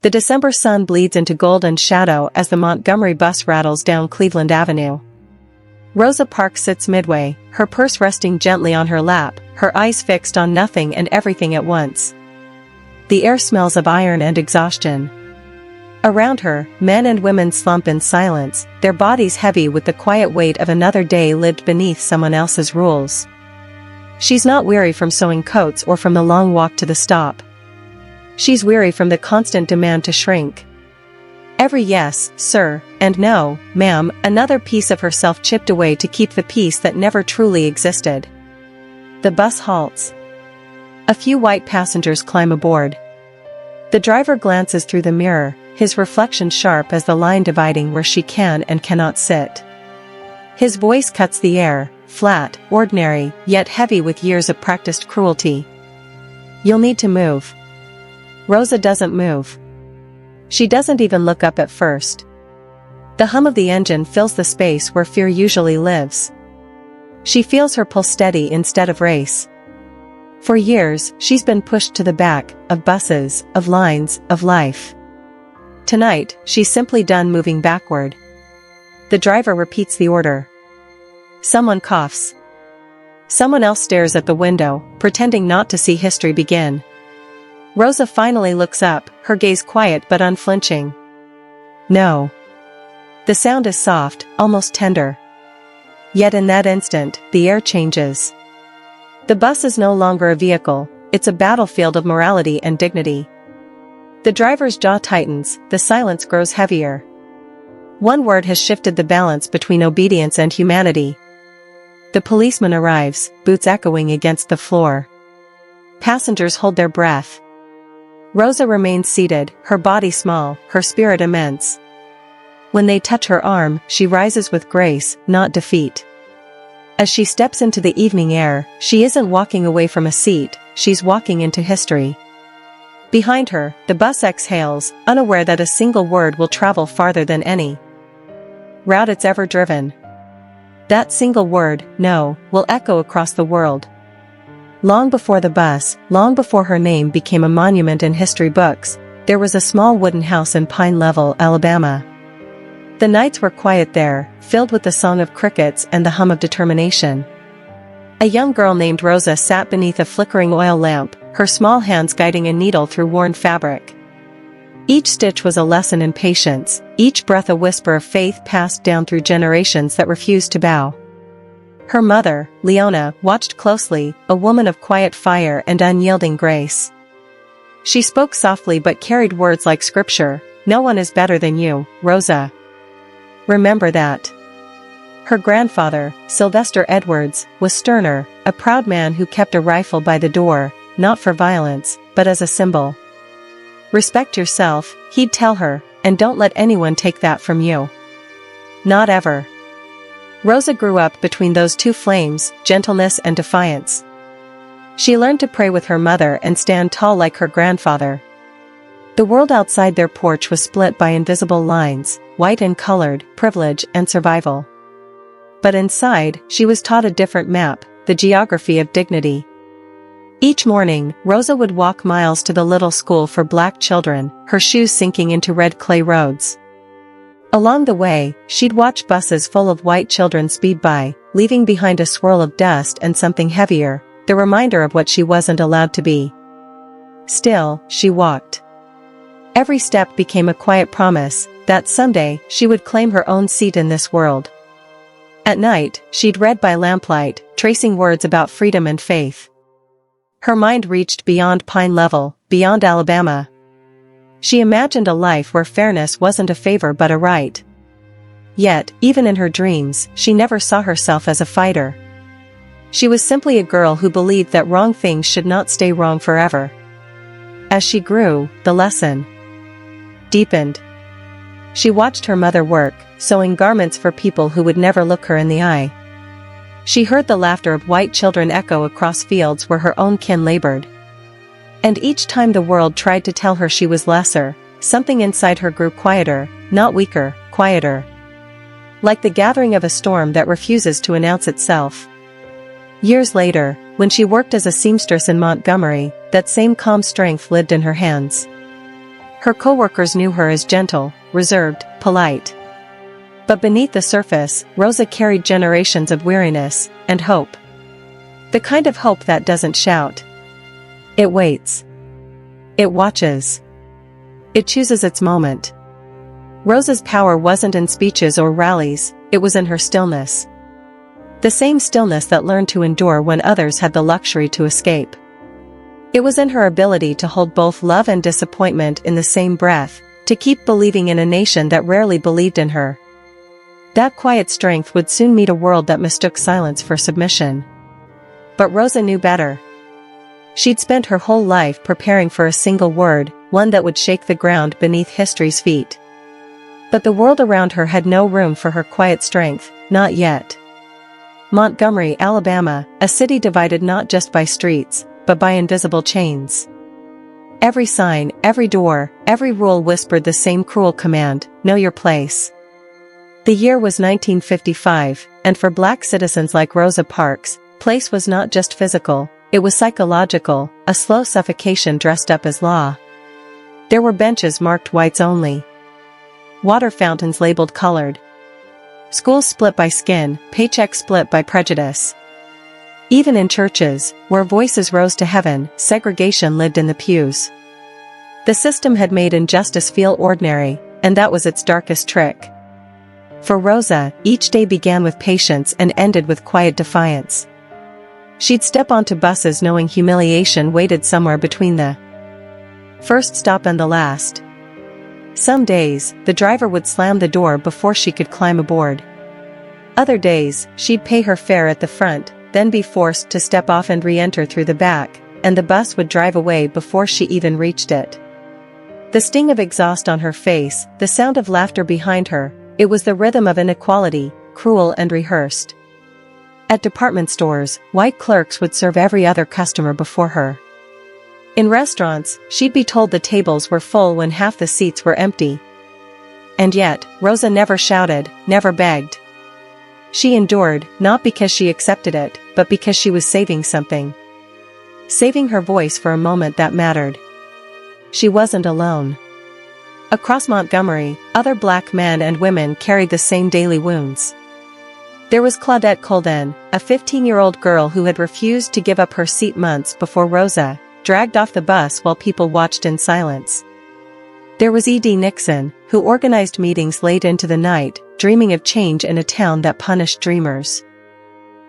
The December sun bleeds into golden shadow as the Montgomery bus rattles down Cleveland Avenue. Rosa Parks sits midway, her purse resting gently on her lap, her eyes fixed on nothing and everything at once. The air smells of iron and exhaustion. Around her, men and women slump in silence, their bodies heavy with the quiet weight of another day lived beneath someone else's rules. She's not weary from sewing coats or from the long walk to the stop. She's weary from the constant demand to shrink. Every yes, sir, and no, ma'am, another piece of herself chipped away to keep the peace that never truly existed. The bus halts. A few white passengers climb aboard. The driver glances through the mirror, his reflection sharp as the line dividing where she can and cannot sit. His voice cuts the air, flat, ordinary, yet heavy with years of practiced cruelty. You'll need to move. Rosa doesn't move. She doesn't even look up at first. The hum of the engine fills the space where fear usually lives. She feels her pulse steady instead of race. For years, she's been pushed to the back, of buses, of lines, of life. Tonight, she's simply done moving backward. The driver repeats the order. Someone coughs. Someone else stares at the window, pretending not to see history begin. Rosa finally looks up, her gaze quiet but unflinching. No. The sound is soft, almost tender. Yet in that instant, the air changes. The bus is no longer a vehicle, it's a battlefield of morality and dignity. The driver's jaw tightens, the silence grows heavier. One word has shifted the balance between obedience and humanity. The policeman arrives, boots echoing against the floor. Passengers hold their breath. Rosa remains seated, her body small, her spirit immense. When they touch her arm, she rises with grace, not defeat. As she steps into the evening air, she isn't walking away from a seat, she's walking into history. Behind her, the bus exhales, unaware that a single word will travel farther than any route it's ever driven. That single word, no, will echo across the world. Long before the bus, long before her name became a monument in history books, there was a small wooden house in Pine Level, Alabama. The nights were quiet there, filled with the song of crickets and the hum of determination. A young girl named Rosa sat beneath a flickering oil lamp, her small hands guiding a needle through worn fabric. Each stitch was a lesson in patience, each breath a whisper of faith passed down through generations that refused to bow. Her mother, Leona, watched closely, a woman of quiet fire and unyielding grace. She spoke softly but carried words like scripture. No one is better than you, Rosa. Remember that. Her grandfather, Sylvester Edwards, was sterner, a proud man who kept a rifle by the door, not for violence, but as a symbol. Respect yourself, he'd tell her, and don't let anyone take that from you. Not ever. Rosa grew up between those two flames, gentleness and defiance. She learned to pray with her mother and stand tall like her grandfather. The world outside their porch was split by invisible lines, white and colored, privilege and survival. But inside, she was taught a different map, the geography of dignity. Each morning, Rosa would walk miles to the little school for black children, her shoes sinking into red clay roads. Along the way, she'd watch buses full of white children speed by, leaving behind a swirl of dust and something heavier, the reminder of what she wasn't allowed to be. Still, she walked. Every step became a quiet promise that someday she would claim her own seat in this world. At night, she'd read by lamplight, tracing words about freedom and faith. Her mind reached beyond Pine Level, beyond Alabama. She imagined a life where fairness wasn't a favor but a right. Yet, even in her dreams, she never saw herself as a fighter. She was simply a girl who believed that wrong things should not stay wrong forever. As she grew, the lesson deepened. She watched her mother work, sewing garments for people who would never look her in the eye. She heard the laughter of white children echo across fields where her own kin labored. And each time the world tried to tell her she was lesser, something inside her grew quieter, not weaker, quieter. Like the gathering of a storm that refuses to announce itself. Years later, when she worked as a seamstress in Montgomery, that same calm strength lived in her hands. Her coworkers knew her as gentle, reserved, polite. But beneath the surface, Rosa carried generations of weariness and hope. The kind of hope that doesn't shout. It waits. It watches. It chooses its moment. Rosa's power wasn't in speeches or rallies, it was in her stillness. The same stillness that learned to endure when others had the luxury to escape. It was in her ability to hold both love and disappointment in the same breath, to keep believing in a nation that rarely believed in her. That quiet strength would soon meet a world that mistook silence for submission. But Rosa knew better. She'd spent her whole life preparing for a single word, one that would shake the ground beneath history's feet. But the world around her had no room for her quiet strength, not yet. Montgomery, Alabama, a city divided not just by streets, but by invisible chains. Every sign, every door, every rule whispered the same cruel command: know your place. The year was 1955, and for black citizens like Rosa Parks, place was not just physical, it was psychological, a slow suffocation dressed up as law. There were benches marked whites only. Water fountains labeled colored. Schools split by skin, paychecks split by prejudice. Even in churches, where voices rose to heaven, segregation lived in the pews. The system had made injustice feel ordinary, and that was its darkest trick. For Rosa, each day began with patience and ended with quiet defiance. She'd step onto buses knowing humiliation waited somewhere between the first stop and the last. Some days, the driver would slam the door before she could climb aboard. Other days, she'd pay her fare at the front, then be forced to step off and re-enter through the back, and the bus would drive away before she even reached it. The sting of exhaust on her face, the sound of laughter behind her, it was the rhythm of inequality, cruel and rehearsed. At department stores, white clerks would serve every other customer before her. In restaurants, she'd be told the tables were full when half the seats were empty. And yet, Rosa never shouted, never begged. She endured, not because she accepted it, but because she was saving something. Saving her voice for a moment that mattered. She wasn't alone. Across Montgomery, other black men and women carried the same daily wounds. There was Claudette Colden, a 15-year-old girl who had refused to give up her seat months before Rosa dragged off the bus while people watched in silence. There was E.D. Nixon, who organized meetings late into the night, dreaming of change in a town that punished dreamers.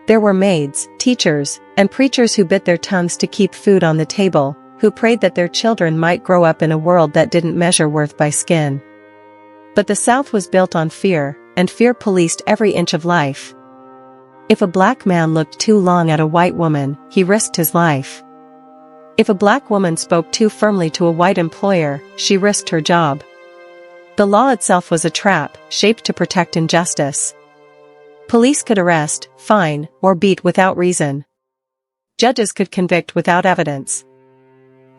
There were maids, teachers, and preachers who bit their tongues to keep food on the table, who prayed that their children might grow up in a world that didn't measure worth by skin. But the South was built on fear, and fear policed every inch of life. If a black man looked too long at a white woman, he risked his life. If a black woman spoke too firmly to a white employer, she risked her job. The law itself was a trap, shaped to protect injustice. Police could arrest, fine, or beat without reason. Judges could convict without evidence.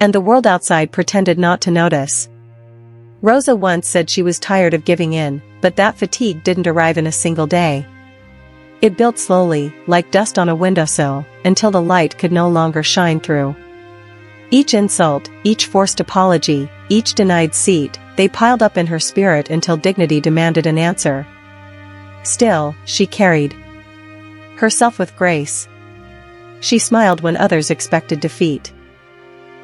And the world outside pretended not to notice. Rosa once said she was tired of giving in, but that fatigue didn't arrive in a single day. It built slowly, like dust on a windowsill, until the light could no longer shine through. Each insult, each forced apology, each denied seat, they piled up in her spirit until dignity demanded an answer. Still, she carried herself with grace. She smiled when others expected defeat.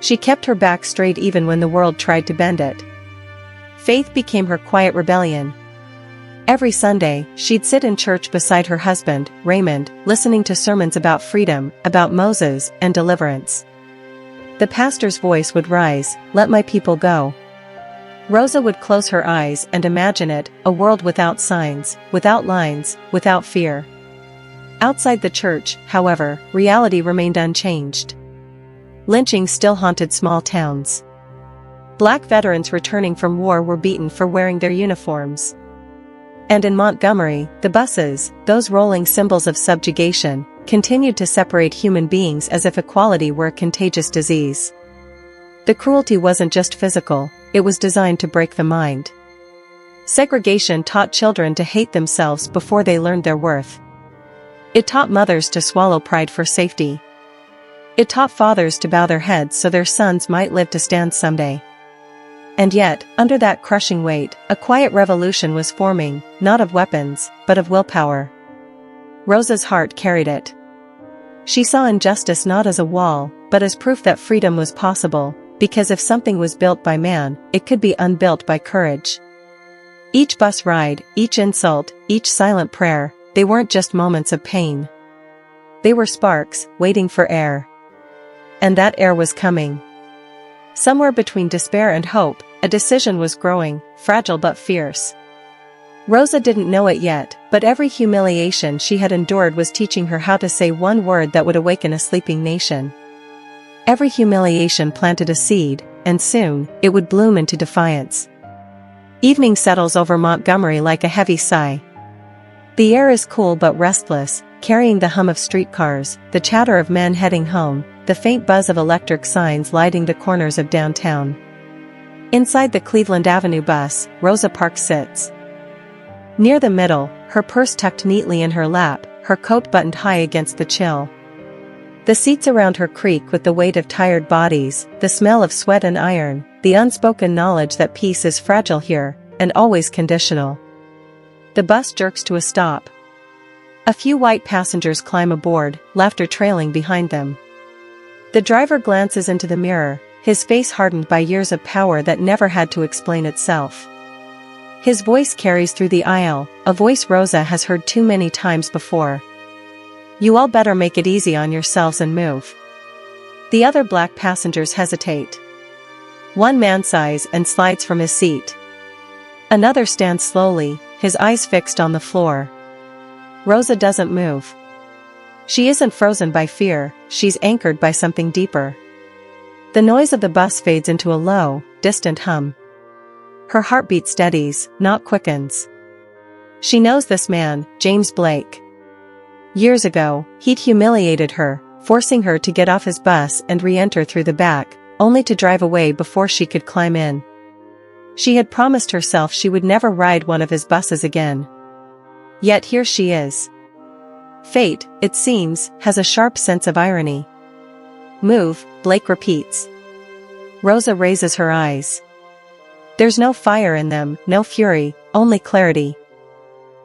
She kept her back straight even when the world tried to bend it. Faith became her quiet rebellion. Every Sunday, she'd sit in church beside her husband, Raymond, listening to sermons about freedom, about Moses, and deliverance. The pastor's voice would rise, "Let my people go." Rosa would close her eyes and imagine it, a world without signs, without lines, without fear. Outside the church, however, reality remained unchanged. Lynching still haunted small towns. Black veterans returning from war were beaten for wearing their uniforms. And in Montgomery, the buses, those rolling symbols of subjugation, continued to separate human beings as if equality were a contagious disease. The cruelty wasn't just physical, it was designed to break the mind. Segregation taught children to hate themselves before they learned their worth. It taught mothers to swallow pride for safety. It taught fathers to bow their heads so their sons might live to stand someday. And yet, under that crushing weight, a quiet revolution was forming, not of weapons, but of willpower. Rosa's heart carried it. She saw injustice not as a wall, but as proof that freedom was possible, because if something was built by man, it could be unbuilt by courage. Each bus ride, each insult, each silent prayer, they weren't just moments of pain. They were sparks, waiting for air. And that air was coming. Somewhere between despair and hope, a decision was growing, fragile but fierce. Rosa didn't know it yet, but every humiliation she had endured was teaching her how to say one word that would awaken a sleeping nation. Every humiliation planted a seed, and soon, it would bloom into defiance. Evening settles over Montgomery like a heavy sigh. The air is cool but restless, carrying the hum of streetcars, the chatter of men heading home, the faint buzz of electric signs lighting the corners of downtown. Inside the Cleveland Avenue bus, Rosa Parks sits. Near the middle, her purse tucked neatly in her lap, her coat buttoned high against the chill. The seats around her creak with the weight of tired bodies, the smell of sweat and iron, the unspoken knowledge that peace is fragile here, and always conditional. The bus jerks to a stop. A few white passengers climb aboard, laughter trailing behind them. The driver glances into the mirror, his face hardened by years of power that never had to explain itself. His voice carries through the aisle, a voice Rosa has heard too many times before. "You all better make it easy on yourselves and move." The other black passengers hesitate. One man sighs and slides from his seat. Another stands slowly, his eyes fixed on the floor. Rosa doesn't move. She isn't frozen by fear, she's anchored by something deeper. The noise of the bus fades into a low, distant hum. Her heartbeat steadies, not quickens. She knows this man, James Blake. Years ago, he'd humiliated her, forcing her to get off his bus and re-enter through the back, only to drive away before she could climb in. She had promised herself she would never ride one of his buses again. Yet here she is. Fate, it seems, has a sharp sense of irony. "Move," Blake repeats. Rosa raises her eyes. There's no fire in them, no fury, only clarity.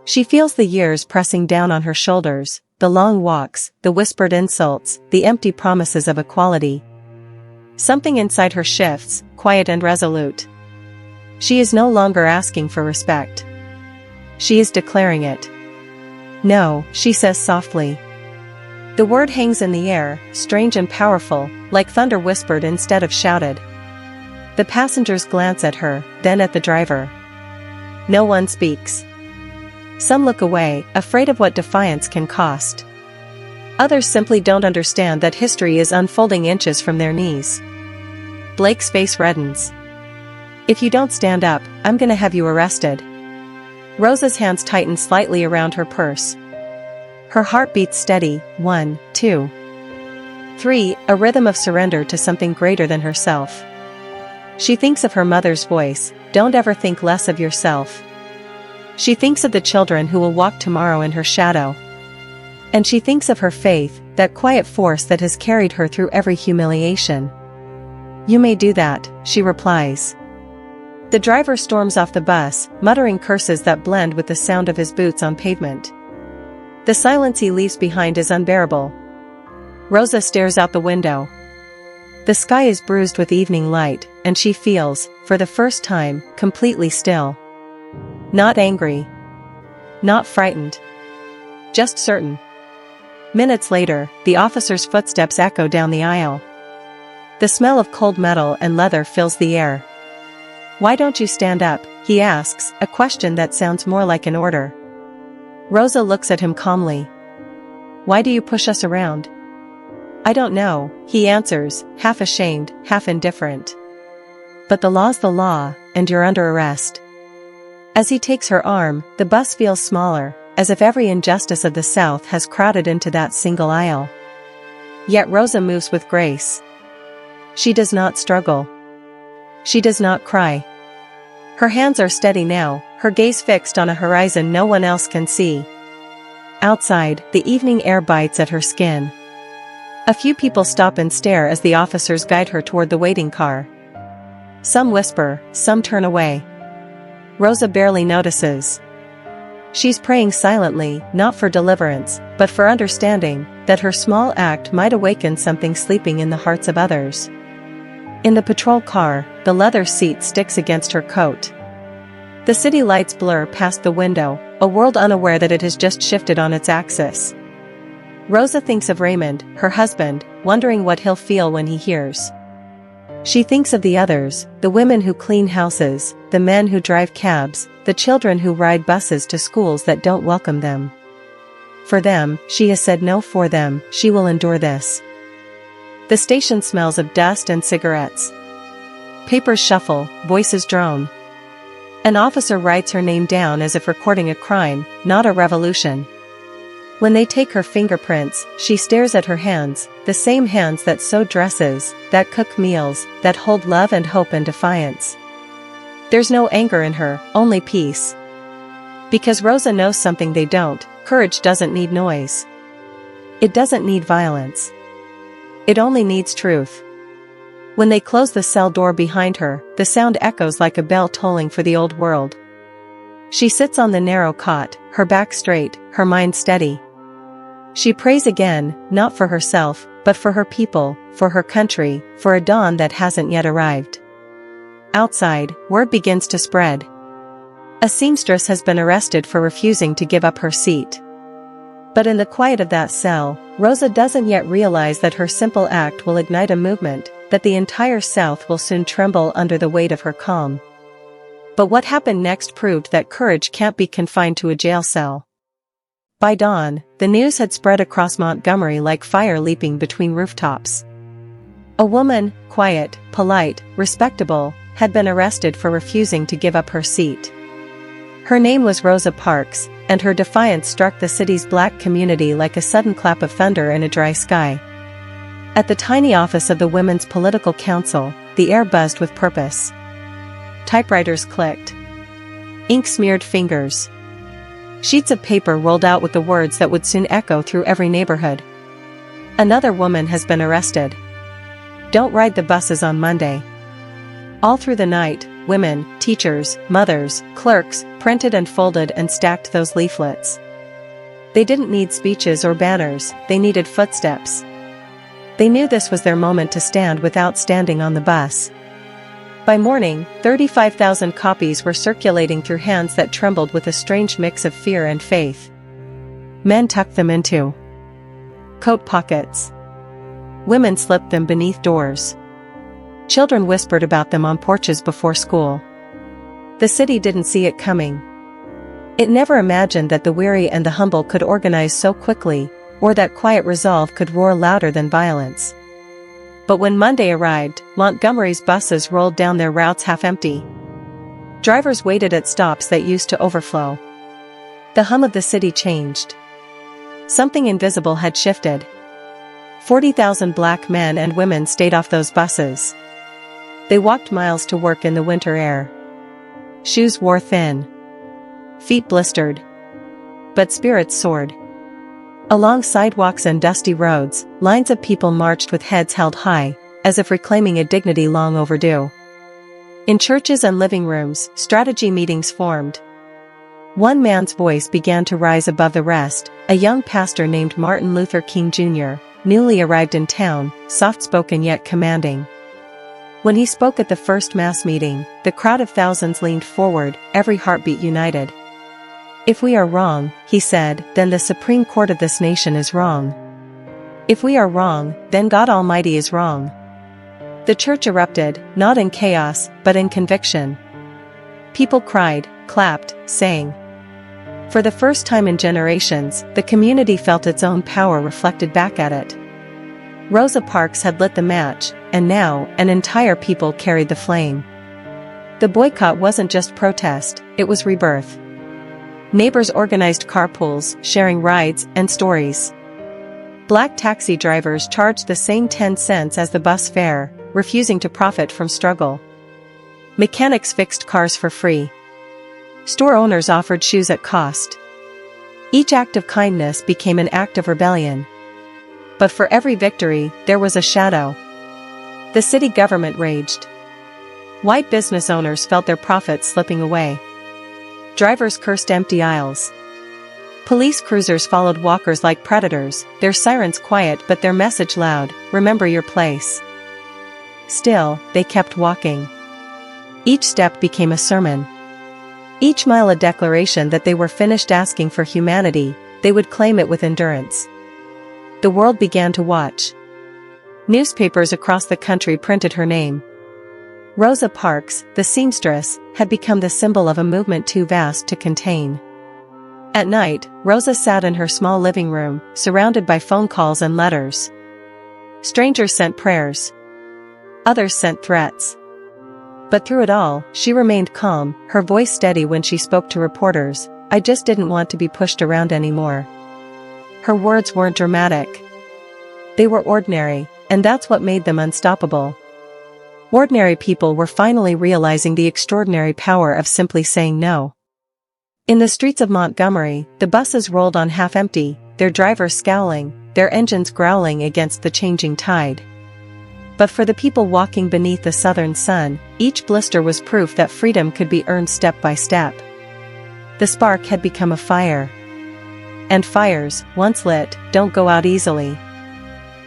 She feels the years pressing down on her shoulders, the long walks, the whispered insults, the empty promises of equality. Something inside her shifts, quiet and resolute. She is no longer asking for respect. She is declaring it. "No," she says softly. The word hangs in the air, strange and powerful, like thunder whispered instead of shouted. The passengers glance at her, then at the driver. No one speaks. Some look away, afraid of what defiance can cost. Others simply don't understand that history is unfolding inches from their knees. Blake's face reddens. "If you don't stand up, I'm gonna have you arrested." Rosa's hands tighten slightly around her purse. Her heart beats steady, 1, 2, 3, a rhythm of surrender to something greater than herself. She thinks of her mother's voice, "Don't ever think less of yourself." She thinks of the children who will walk tomorrow in her shadow. And she thinks of her faith, that quiet force that has carried her through every humiliation. "You may do that," she replies. The driver storms off the bus, muttering curses that blend with the sound of his boots on pavement. The silence he leaves behind is unbearable. Rosa stares out the window. The sky is bruised with evening light, and she feels, for the first time, completely still. Not angry. Not frightened. Just certain. Minutes later, the officer's footsteps echo down the aisle. The smell of cold metal and leather fills the air. "Why don't you stand up?" he asks, a question that sounds more like an order. Rosa looks at him calmly. "Why do you push us around?" "I don't know," he answers, half ashamed, half indifferent. "But the law's the law, and you're under arrest." As he takes her arm, the bus feels smaller, as if every injustice of the South has crowded into that single aisle. Yet Rosa moves with grace. She does not struggle. She does not cry. Her hands are steady now, her gaze fixed on a horizon no one else can see. Outside, the evening air bites at her skin. A few people stop and stare as the officers guide her toward the waiting car. Some whisper, some turn away. Rosa barely notices. She's praying silently, not for deliverance, but for understanding, that her small act might awaken something sleeping in the hearts of others. In the patrol car, the leather seat sticks against her coat. The city lights blur past the window, a world unaware that it has just shifted on its axis. Rosa thinks of Raymond, her husband, wondering what he'll feel when he hears. She thinks of the others, the women who clean houses, the men who drive cabs, the children who ride buses to schools that don't welcome them. For them, she has said no. For them, she will endure this. The station smells of dust and cigarettes. Papers shuffle, voices drone. An officer writes her name down as if recording a crime, not a revolution. When they take her fingerprints, she stares at her hands, the same hands that sew dresses, that cook meals, that hold love and hope and defiance. There's no anger in her, only peace. Because Rosa knows something they don't, courage doesn't need noise. It doesn't need violence. It only needs truth. When they close the cell door behind her, the sound echoes like a bell tolling for the old world. She sits on the narrow cot, her back straight, her mind steady. She prays again, not for herself, but for her people, for her country, for a dawn that hasn't yet arrived. Outside, word begins to spread. A seamstress has been arrested for refusing to give up her seat. But in the quiet of that cell, Rosa doesn't yet realize that her simple act will ignite a movement, that the entire South will soon tremble under the weight of her calm. But what happened next proved that courage can't be confined to a jail cell. By dawn, the news had spread across Montgomery like fire leaping between rooftops. A woman, quiet, polite, respectable, had been arrested for refusing to give up her seat. Her name was Rosa Parks, and her defiance struck the city's black community like a sudden clap of thunder in a dry sky. At the tiny office of the Women's Political Council, the air buzzed with purpose. Typewriters clicked. Ink smeared fingers. Sheets of paper rolled out with the words that would soon echo through every neighborhood. Another woman has been arrested. Don't ride the buses on Monday. All through the night, women, teachers, mothers, clerks, printed and folded and stacked those leaflets. They didn't need speeches or banners, they needed footsteps. They knew this was their moment to stand without standing on the bus. By morning, 35,000 copies were circulating through hands that trembled with a strange mix of fear and faith. Men tucked them into coat pockets. Women slipped them beneath doors. Children whispered about them on porches before school. The city didn't see it coming. It never imagined that the weary and the humble could organize so quickly, or that quiet resolve could roar louder than violence. But when Monday arrived, Montgomery's buses rolled down their routes half empty. Drivers waited at stops that used to overflow. The hum of the city changed. Something invisible had shifted. 40,000 black men and women stayed off those buses. They walked miles to work in the winter air. Shoes wore thin. Feet blistered. But spirits soared. Along sidewalks and dusty roads, lines of people marched with heads held high, as if reclaiming a dignity long overdue. In churches and living rooms, strategy meetings formed. One man's voice began to rise above the rest, a young pastor named Martin Luther King Jr., newly arrived in town, soft-spoken yet commanding. When he spoke at the first mass meeting, the crowd of thousands leaned forward, every heartbeat united. If we are wrong, he said, then the Supreme Court of this nation is wrong. If we are wrong, then God Almighty is wrong. The church erupted, not in chaos, but in conviction. People cried, clapped, sang. For the first time in generations, the community felt its own power reflected back at it. Rosa Parks had lit the match, and now, an entire people carried the flame. The boycott wasn't just protest, it was rebirth. Neighbors organized carpools, sharing rides and stories. Black taxi drivers charged the same 10 cents as the bus fare, refusing to profit from struggle. Mechanics fixed cars for free. Store owners offered shoes at cost. Each act of kindness became an act of rebellion. But for every victory, there was a shadow. The city government raged. White business owners felt their profits slipping away. Drivers cursed empty aisles. Police cruisers followed walkers like predators, their sirens quiet but their message loud, "Remember your place." Still, they kept walking. Each step became a sermon. Each mile a declaration that they were finished asking for humanity, they would claim it with endurance. The world began to watch. Newspapers across the country printed her name. Rosa Parks, the seamstress, had become the symbol of a movement too vast to contain. At night, Rosa sat in her small living room, surrounded by phone calls and letters. Strangers sent prayers. Others sent threats. But through it all, she remained calm, her voice steady when she spoke to reporters. "I just didn't want to be pushed around anymore." Her words weren't dramatic. They were ordinary, and that's what made them unstoppable. Ordinary people were finally realizing the extraordinary power of simply saying no. In the streets of Montgomery, the buses rolled on half empty, their drivers scowling, their engines growling against the changing tide. But for the people walking beneath the southern sun, each blister was proof that freedom could be earned step by step. The spark had become a fire. And fires, once lit, don't go out easily.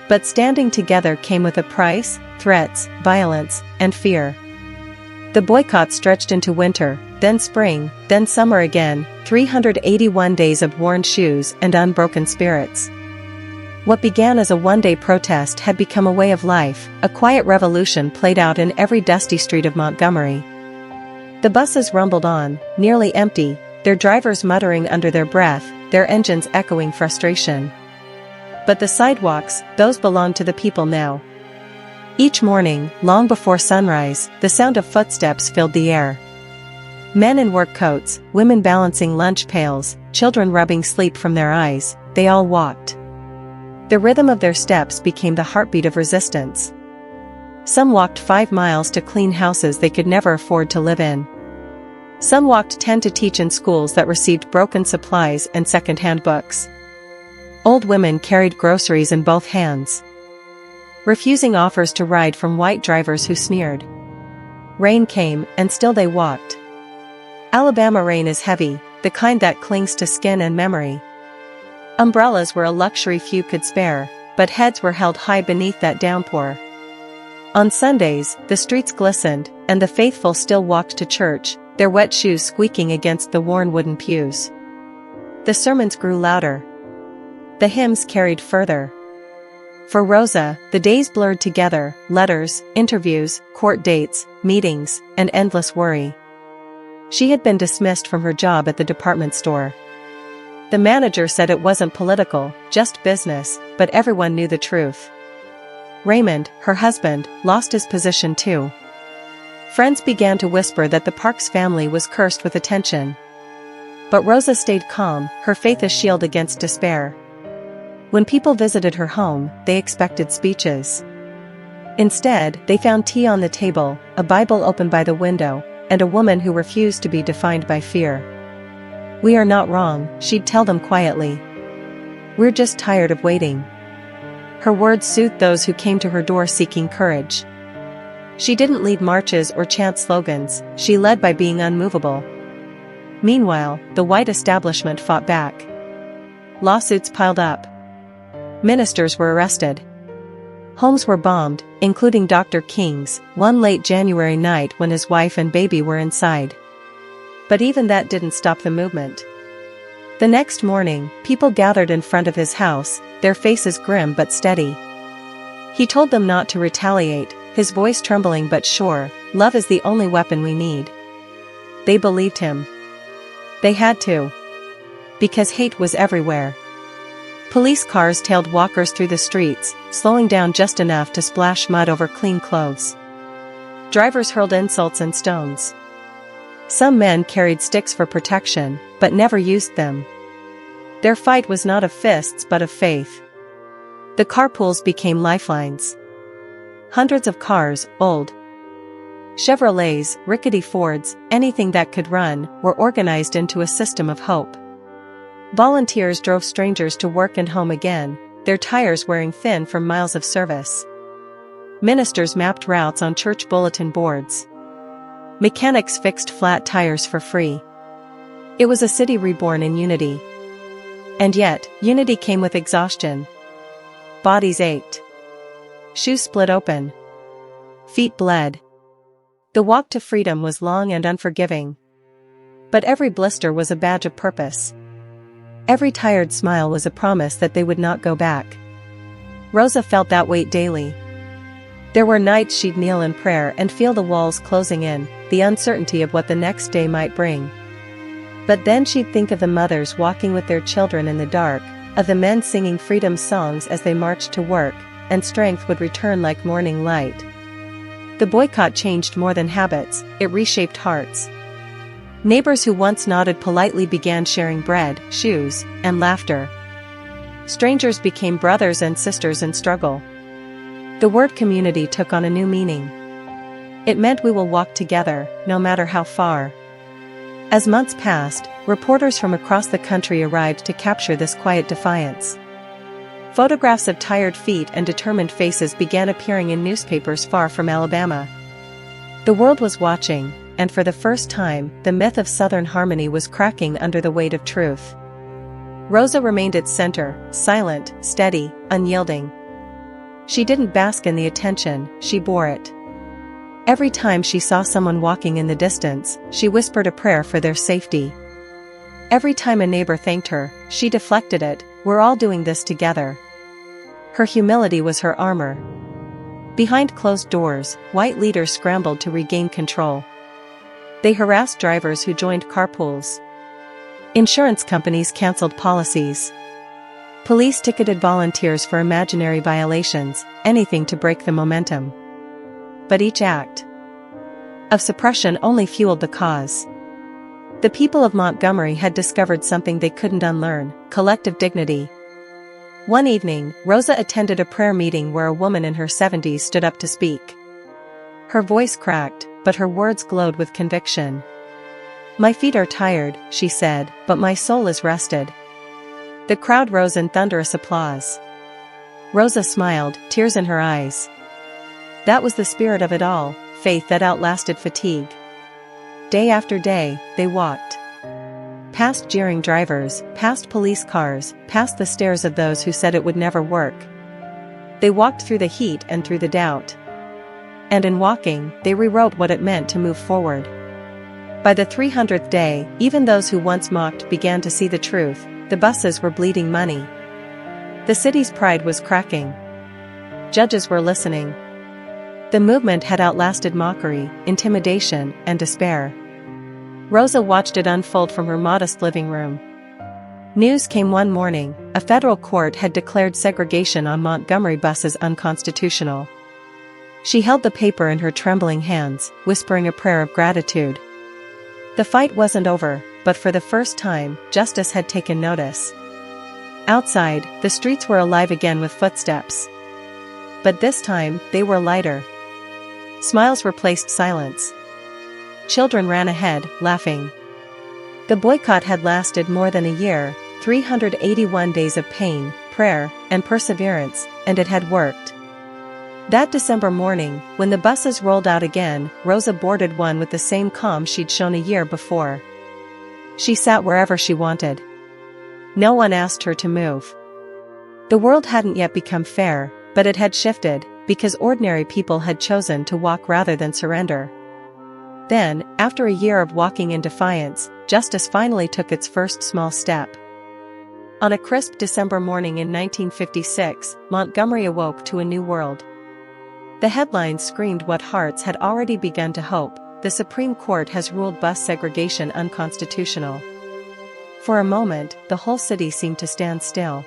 But standing together came with a price: threats, violence, and fear. The boycott stretched into winter, then spring, then summer again, 381 days of worn shoes and unbroken spirits. What began as a one-day protest had become a way of life, a quiet revolution played out in every dusty street of Montgomery. The buses rumbled on, nearly empty, their drivers muttering under their breath, their engines echoing frustration. But the sidewalks, those belonged to the people now. Each morning, long before sunrise, the sound of footsteps filled the air. Men in work coats, women balancing lunch pails, children rubbing sleep from their eyes, they all walked. The rhythm of their steps became the heartbeat of resistance. Some walked 5 miles to clean houses they could never afford to live in. Some walked 10 to teach in schools that received broken supplies and second-hand books. Old women carried groceries in both hands, refusing offers to ride from white drivers who sneered. Rain came, and still they walked. Alabama rain is heavy, the kind that clings to skin and memory. Umbrellas were a luxury few could spare, but heads were held high beneath that downpour. On Sundays, the streets glistened, and the faithful still walked to church, their wet shoes squeaking against the worn wooden pews. The sermons grew louder. The hymns carried further. For Rosa, the days blurred together, letters, interviews, court dates, meetings, and endless worry. She had been dismissed from her job at the department store. The manager said it wasn't political, just business, but everyone knew the truth. Raymond, her husband, lost his position too. Friends began to whisper that the Parks family was cursed with attention. But Rosa stayed calm, her faith a shield against despair. When people visited her home, they expected speeches. Instead, they found tea on the table, a Bible open by the window, and a woman who refused to be defined by fear. "We are not wrong," she'd tell them quietly. "We're just tired of waiting." Her words soothed those who came to her door seeking courage. She didn't lead marches or chant slogans, she led by being unmovable. Meanwhile, the white establishment fought back. Lawsuits piled up. Ministers were arrested. Homes were bombed, including Dr. King's, one late January night when his wife and baby were inside. But even that didn't stop the movement. The next morning, people gathered in front of his house, their faces grim but steady. He told them not to retaliate, his voice trembling but sure, "Love is the only weapon we need." They believed him. They had to. Because hate was everywhere. Police cars tailed walkers through the streets, slowing down just enough to splash mud over clean clothes. Drivers hurled insults and stones. Some men carried sticks for protection, but never used them. Their fight was not of fists but of faith. The carpools became lifelines. Hundreds of cars, old Chevrolets, rickety Fords, anything that could run, were organized into a system of hope. Volunteers drove strangers to work and home again, their tires wearing thin from miles of service. Ministers mapped routes on church bulletin boards. Mechanics fixed flat tires for free. It was a city reborn in unity. And yet, unity came with exhaustion. Bodies ached. Shoes split open. Feet bled. The walk to freedom was long and unforgiving. But every blister was a badge of purpose. Every tired smile was a promise that they would not go back. Rosa felt that weight daily. There were nights she'd kneel in prayer and feel the walls closing in, the uncertainty of what the next day might bring. But then she'd think of the mothers walking with their children in the dark, of the men singing freedom songs as they marched to work, and strength would return like morning light. The boycott changed more than habits, it reshaped hearts. Neighbors who once nodded politely began sharing bread, shoes, and laughter. Strangers became brothers and sisters in struggle. The word community took on a new meaning. It meant we will walk together, no matter how far. As months passed, reporters from across the country arrived to capture this quiet defiance. Photographs of tired feet and determined faces began appearing in newspapers far from Alabama. The world was watching, and for the first time, the myth of Southern harmony was cracking under the weight of truth. Rosa remained its center, silent, steady, unyielding. She didn't bask in the attention, she bore it. Every time she saw someone walking in the distance, she whispered a prayer for their safety. Every time a neighbor thanked her, she deflected it, "We're all doing this together." Her humility was her armor. Behind closed doors, white leaders scrambled to regain control. They harassed drivers who joined carpools. Insurance companies canceled policies. Police ticketed volunteers for imaginary violations, anything to break the momentum. But each act of suppression only fueled the cause. The people of Montgomery had discovered something they couldn't unlearn: collective dignity. One evening, Rosa attended a prayer meeting where a woman in her 70s stood up to speak. Her voice cracked, but her words glowed with conviction. "My feet are tired," she said, "but my soul is rested." The crowd rose in thunderous applause. Rosa smiled, tears in her eyes. That was the spirit of it all, faith that outlasted fatigue. Day after day, they walked. Past jeering drivers, past police cars, past the stares of those who said it would never work. They walked through the heat and through the doubt. And in walking, they rewrote what it meant to move forward. By the 300th day, even those who once mocked began to see the truth. The buses were bleeding money. The city's pride was cracking. Judges were listening. The movement had outlasted mockery, intimidation, and despair. Rosa watched it unfold from her modest living room. News came one morning: a federal court had declared segregation on Montgomery buses unconstitutional. She held the paper in her trembling hands, whispering a prayer of gratitude. The fight wasn't over, but for the first time, justice had taken notice. Outside, the streets were alive again with footsteps. But this time, they were lighter. Smiles replaced silence. Children ran ahead, laughing. The boycott had lasted more than a year, 381 days of pain, prayer, and perseverance, and it had worked. That December morning, when the buses rolled out again, Rosa boarded one with the same calm she'd shown a year before. She sat wherever she wanted. No one asked her to move. The world hadn't yet become fair, but it had shifted, because ordinary people had chosen to walk rather than surrender. Then, after a year of walking in defiance, justice finally took its first small step. On a crisp December morning in 1956, Montgomery awoke to a new world. The headlines screamed what hearts had already begun to hope: the Supreme Court has ruled bus segregation unconstitutional. For a moment, the whole city seemed to stand still.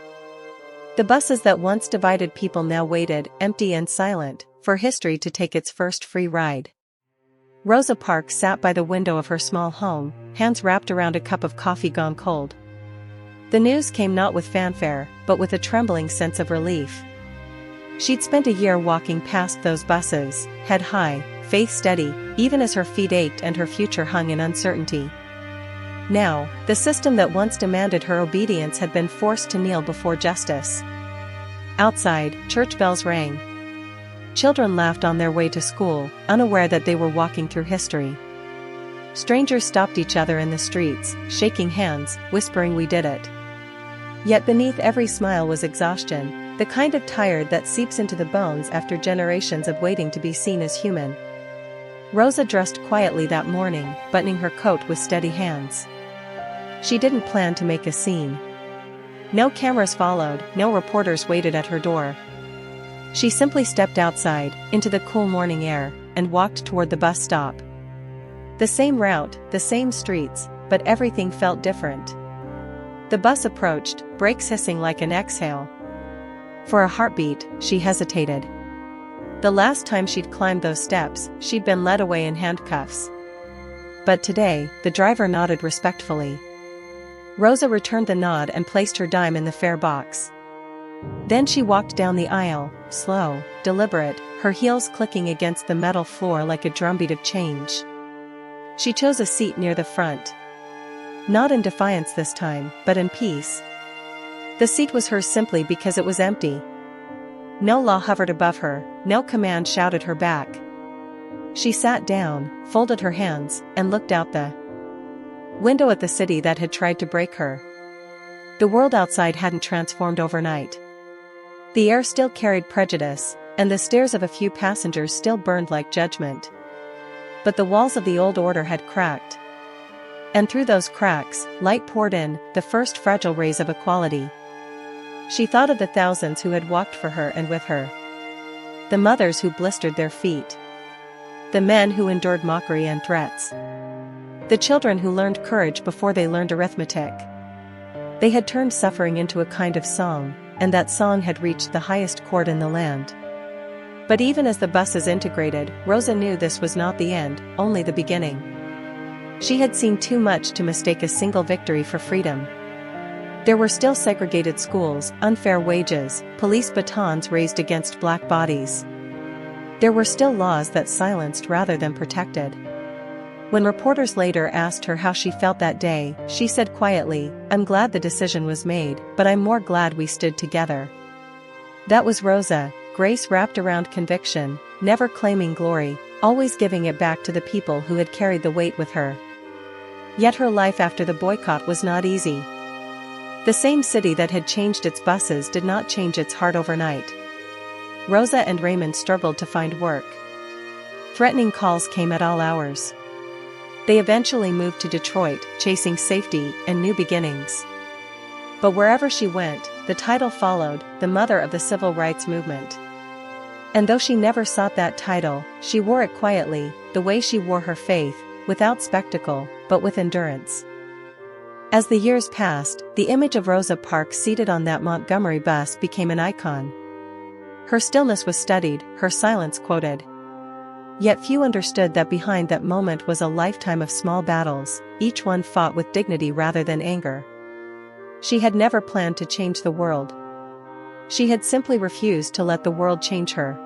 The buses that once divided people now waited, empty and silent, for history to take its first free ride. Rosa Parks sat by the window of her small home, hands wrapped around a cup of coffee gone cold. The news came not with fanfare, but with a trembling sense of relief. She'd spent a year walking past those buses, head high, faith steady, even as her feet ached and her future hung in uncertainty. Now, the system that once demanded her obedience had been forced to kneel before justice. Outside, church bells rang. Children laughed on their way to school, unaware that they were walking through history. Strangers stopped each other in the streets, shaking hands, whispering we did it. Yet beneath every smile was exhaustion, the kind of tired that seeps into the bones after generations of waiting to be seen as human. Rosa dressed quietly that morning, buttoning her coat with steady hands. She didn't plan to make a scene. No cameras followed, no reporters waited at her door. She simply stepped outside, into the cool morning air, and walked toward the bus stop. The same route, the same streets, but everything felt different. The bus approached, brakes hissing like an exhale. For a heartbeat, she hesitated. The last time she'd climbed those steps, she'd been led away in handcuffs. But today, the driver nodded respectfully. Rosa returned the nod and placed her dime in the fare box. Then she walked down the aisle, slow, deliberate, her heels clicking against the metal floor like a drumbeat of change. She chose a seat near the front. Not in defiance this time, but in peace. The seat was hers simply because it was empty. No law hovered above her, no command shouted her back. She sat down, folded her hands, and looked out the window at the city that had tried to break her. The world outside hadn't transformed overnight. The air still carried prejudice, and the stares of a few passengers still burned like judgment. But the walls of the old order had cracked. And through those cracks, light poured in, the first fragile rays of equality. She thought of the thousands who had walked for her and with her. The mothers who blistered their feet. The men who endured mockery and threats. The children who learned courage before they learned arithmetic. They had turned suffering into a kind of song, and that song had reached the highest chord in the land. But even as the buses integrated, Rosa knew this was not the end, only the beginning. She had seen too much to mistake a single victory for freedom. There were still segregated schools, unfair wages, police batons raised against black bodies. There were still laws that silenced rather than protected. When reporters later asked her how she felt that day, she said quietly, "I'm glad the decision was made, but I'm more glad we stood together." That was Rosa, grace wrapped around conviction, never claiming glory, always giving it back to the people who had carried the weight with her. Yet her life after the boycott was not easy. The same city that had changed its buses did not change its heart overnight. Rosa and Raymond struggled to find work. Threatening calls came at all hours. They eventually moved to Detroit, chasing safety and new beginnings. But wherever she went, the title followed, the mother of the civil rights movement. And though she never sought that title, she wore it quietly, the way she wore her faith, without spectacle, but with endurance. As the years passed, the image of Rosa Parks seated on that Montgomery bus became an icon. Her stillness was studied, her silence quoted. Yet few understood that behind that moment was a lifetime of small battles, each one fought with dignity rather than anger. She had never planned to change the world. She had simply refused to let the world change her.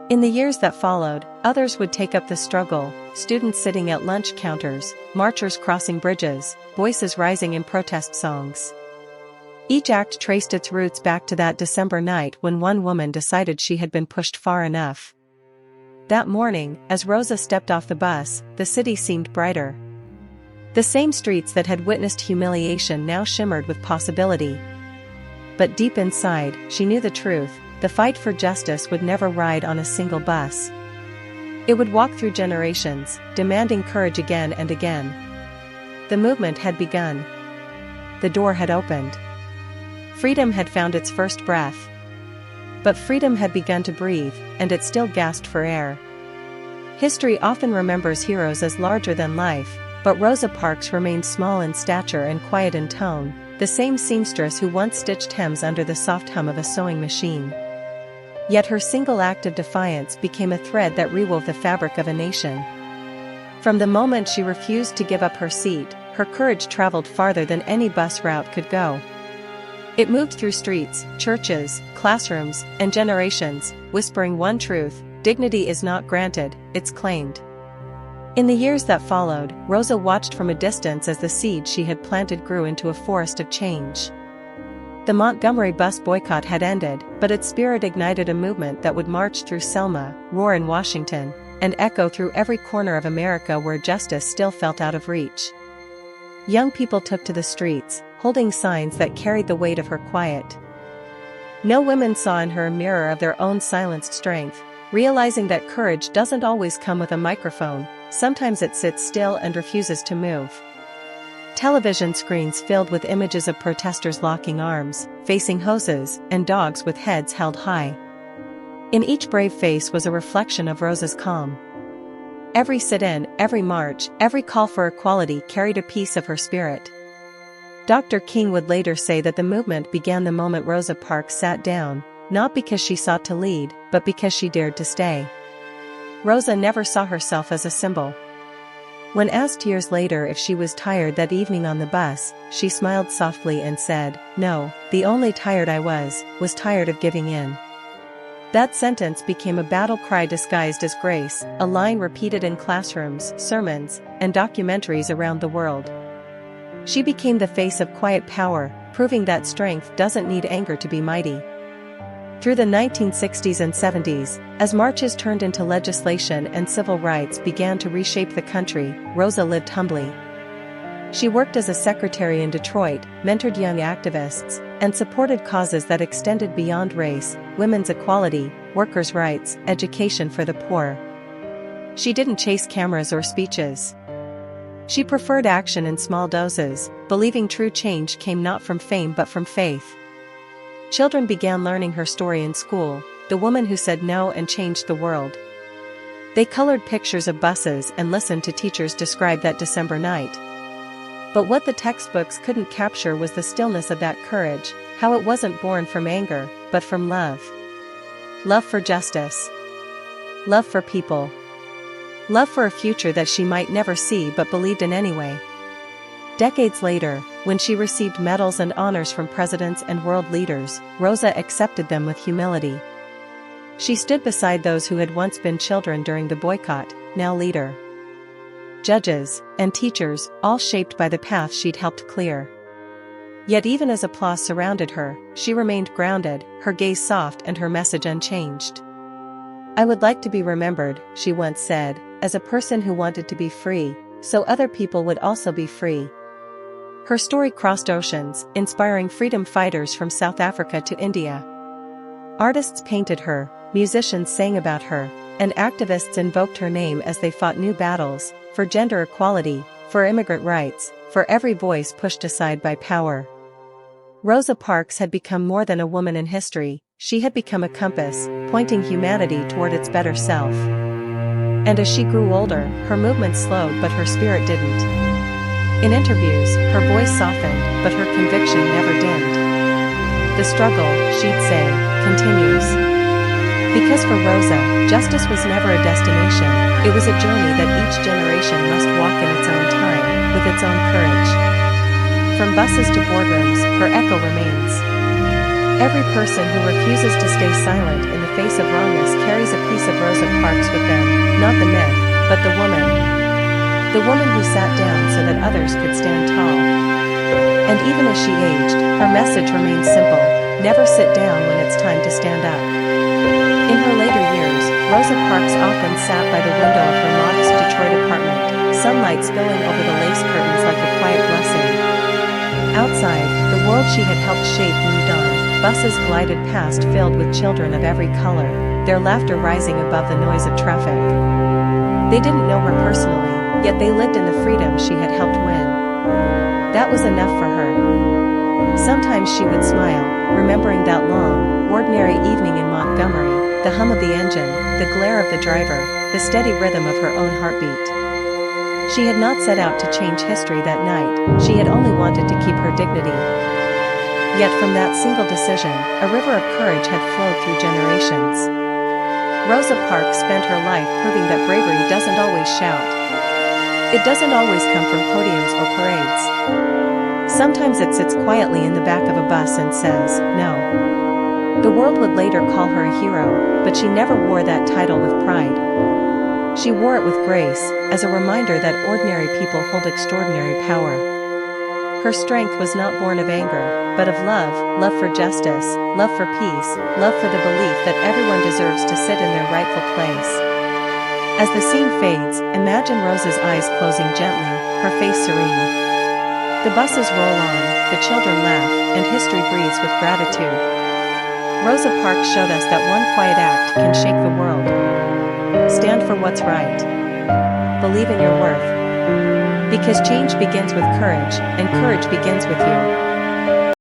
In the years that followed, others would take up the struggle, students sitting at lunch counters, marchers crossing bridges, voices rising in protest songs. Each act traced its roots back to that December night when one woman decided she had been pushed far enough. That morning, as Rosa stepped off the bus, the city seemed brighter. The same streets that had witnessed humiliation now shimmered with possibility. But deep inside, she knew the truth. The fight for justice would never ride on a single bus. It would walk through generations, demanding courage again and again. The movement had begun. The door had opened. Freedom had found its first breath. But freedom had begun to breathe, and it still gasped for air. History often remembers heroes as larger than life, but Rosa Parks remained small in stature and quiet in tone, the same seamstress who once stitched hems under the soft hum of a sewing machine. Yet her single act of defiance became a thread that rewove the fabric of a nation. From the moment she refused to give up her seat, her courage traveled farther than any bus route could go. It moved through streets, churches, classrooms, and generations, whispering one truth: dignity is not granted, it's claimed. In the years that followed, Rosa watched from a distance as the seed she had planted grew into a forest of change. The Montgomery Bus Boycott had ended, but its spirit ignited a movement that would march through Selma, roar in Washington, and echo through every corner of America where justice still felt out of reach. Young people took to the streets, holding signs that carried the weight of her quiet. No women saw in her a mirror of their own silenced strength, realizing that courage doesn't always come with a microphone, sometimes it sits still and refuses to move. Television screens filled with images of protesters locking arms, facing hoses, and dogs with heads held high. In each brave face was a reflection of Rosa's calm. Every sit-in, every march, every call for equality carried a piece of her spirit. Dr. King would later say that the movement began the moment Rosa Parks sat down, not because she sought to lead, but because she dared to stay. Rosa never saw herself as a symbol. When asked years later if she was tired that evening on the bus, she smiled softly and said, "No, the only tired I was tired of giving in." That sentence became a battle cry disguised as grace, a line repeated in classrooms, sermons, and documentaries around the world. She became the face of quiet power, proving that strength doesn't need anger to be mighty. Through the 1960s and 70s, as marches turned into legislation and civil rights began to reshape the country, Rosa lived humbly. She worked as a secretary in Detroit, mentored young activists, and supported causes that extended beyond race, women's equality, workers' rights, education for the poor. She didn't chase cameras or speeches. She preferred action in small doses, believing true change came not from fame but from faith. Children began learning her story in school, the woman who said no and changed the world. They colored pictures of buses and listened to teachers describe that December night. But what the textbooks couldn't capture was the stillness of that courage, how it wasn't born from anger, but from love. Love for justice. Love for people. Love for a future that she might never see but believed in anyway. Decades later, when she received medals and honors from presidents and world leaders, Rosa accepted them with humility. She stood beside those who had once been children during the boycott, now leader. Judges, and teachers, all shaped by the path she'd helped clear. Yet even as applause surrounded her, she remained grounded, her gaze soft and her message unchanged. "I would like to be remembered," she once said, "as a person who wanted to be free, so other people would also be free." Her story crossed oceans, inspiring freedom fighters from South Africa to India. Artists painted her, musicians sang about her, and activists invoked her name as they fought new battles, for gender equality, for immigrant rights, for every voice pushed aside by power. Rosa Parks had become more than a woman in history, she had become a compass, pointing humanity toward its better self. And as she grew older, her movement slowed but her spirit didn't. In interviews, her voice softened, but her conviction never dimmed. The struggle, she'd say, continues. Because for Rosa, justice was never a destination, it was a journey that each generation must walk in its own time, with its own courage. From buses to boardrooms, her echo remains. Every person who refuses to stay silent in the face of wrongness carries a piece of Rosa Parks with them, not the myth, but the woman. The woman who sat down so that others could stand tall. And even as she aged, her message remained simple: never sit down when it's time to stand up. In her later years, Rosa Parks often sat by the window of her modest Detroit apartment, sunlight spilling over the lace curtains like a quiet blessing. Outside, the world she had helped shape moved on. Buses glided past filled with children of every color, their laughter rising above the noise of traffic. They didn't know her personally, yet they lived in the freedom she had helped win. That was enough for her. Sometimes she would smile, remembering that long, ordinary evening in Montgomery, the hum of the engine, the glare of the driver, the steady rhythm of her own heartbeat. She had not set out to change history that night, she had only wanted to keep her dignity. Yet from that single decision, a river of courage had flowed through generations. Rosa Parks spent her life proving that bravery doesn't always shout. It doesn't always come from podiums or parades. Sometimes it sits quietly in the back of a bus and says, no. The world would later call her a hero, but she never wore that title with pride. She wore it with grace, as a reminder that ordinary people hold extraordinary power. Her strength was not born of anger, but of love, love for justice, love for peace, love for the belief that everyone deserves to sit in their rightful place. As the scene fades, imagine Rosa's eyes closing gently, her face serene. The buses roll on, the children laugh, and history breathes with gratitude. Rosa Parks showed us that one quiet act can shake the world. Stand for what's right. Believe in your worth. Because change begins with courage, and courage begins with you.